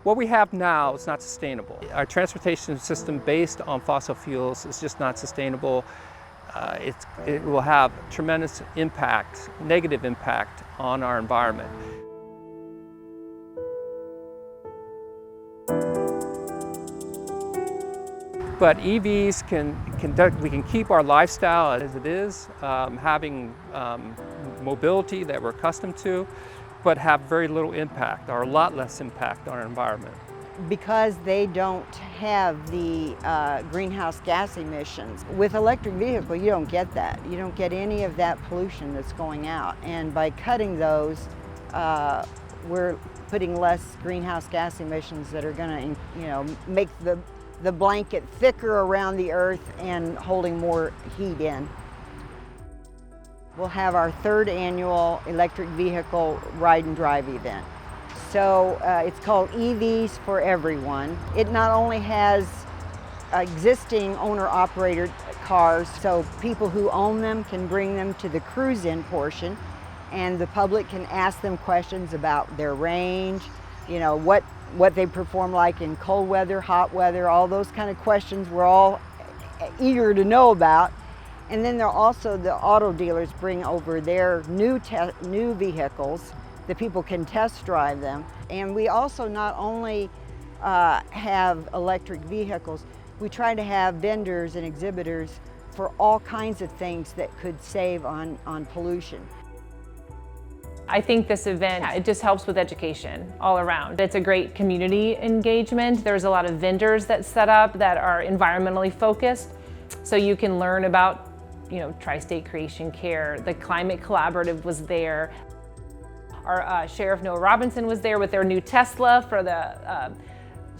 What we have now is not sustainable. Our transportation system based on fossil fuels is just not sustainable. It will have tremendous impact, negative impact on our environment. But EVs we can keep our lifestyle as it is, having mobility that we're accustomed to, but have very little impact, or a lot less impact on our environment. Because they don't have the greenhouse gas emissions. With electric vehicle, you don't get that. You don't get any of that pollution that's going out. And by cutting those, we're putting less greenhouse gas emissions that are going to, make the blanket thicker around the earth and holding more heat in. We'll have our 3rd annual electric vehicle ride and drive event. So it's called EVs for Everyone. It not only has existing owner-operator cars, so people who own them can bring them to the cruise-in portion, and the public can ask them questions about their range, what they perform like in cold weather, hot weather, all those kind of questions we're all eager to know about. And then there are also the auto dealers bring over their new vehicles that people can test drive them. And we also not only have electric vehicles, we try to have vendors and exhibitors for all kinds of things that could save on pollution. I think this event, it just helps with education all around. It's a great community engagement. There's a lot of vendors that set up that are environmentally focused, so you can learn about, Tri-State Creation Care. The Climate Collaborative was there. Our Sheriff Noah Robinson was there with their new Tesla for the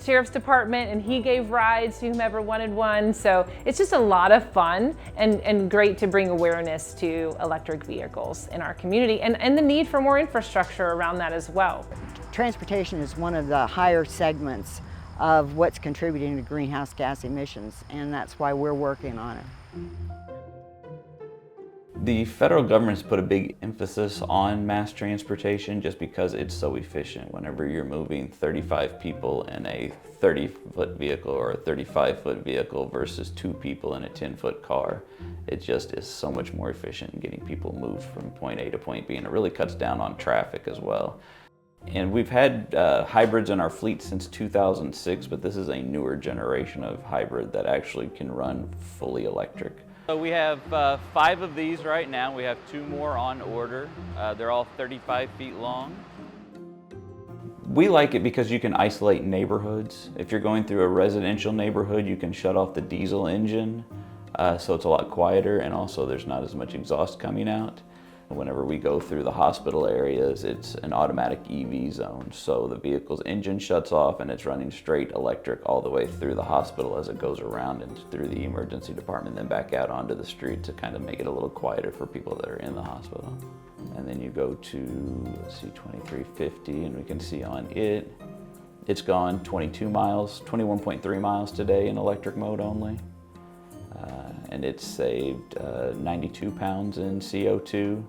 Sheriff's Department, and he gave rides to whomever wanted one. So it's just a lot of fun and great to bring awareness to electric vehicles in our community and the need for more infrastructure around that as well. Transportation is one of the higher segments of what's contributing to greenhouse gas emissions, and that's why we're working on it. The federal government's put a big emphasis on mass transportation just because it's so efficient. Whenever you're moving 35 people in a 30-foot vehicle or a 35-foot vehicle versus 2 people in a 10-foot car, it just is so much more efficient in getting people moved from point A to point B, and it really cuts down on traffic as well. And we've had hybrids in our fleet since 2006, but this is a newer generation of hybrid that actually can run fully electric. So we have 5 of these right now. We have 2 more on order. They're all 35 feet long. We like it because you can isolate neighborhoods. If you're going through a residential neighborhood, you can shut off the diesel engine, so it's a lot quieter, and also there's not as much exhaust coming out. Whenever we go through the hospital areas, it's an automatic EV zone, so the vehicle's engine shuts off and it's running straight electric all the way through the hospital as it goes around and through the emergency department, then back out onto the street to kind of make it a little quieter for people that are in the hospital. And then you go to, let's see, 2350, and we can see on it, it's gone 22 miles, 21.3 miles today in electric mode only. And it's saved 92 pounds in CO2.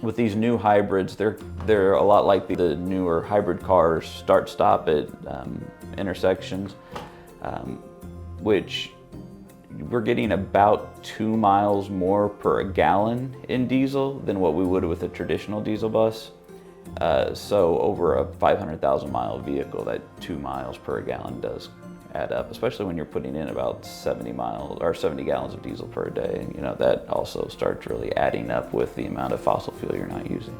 With these new hybrids, they're a lot like the newer hybrid cars, start-stop at intersections, which we're getting about 2 miles more per gallon in diesel than what we would with a traditional diesel bus. So over a 500,000 mile vehicle, that 2 miles per gallon does add up, especially when you're putting in about 70 gallons of diesel per day. That also starts really adding up with the amount of fossil fuel you're not using.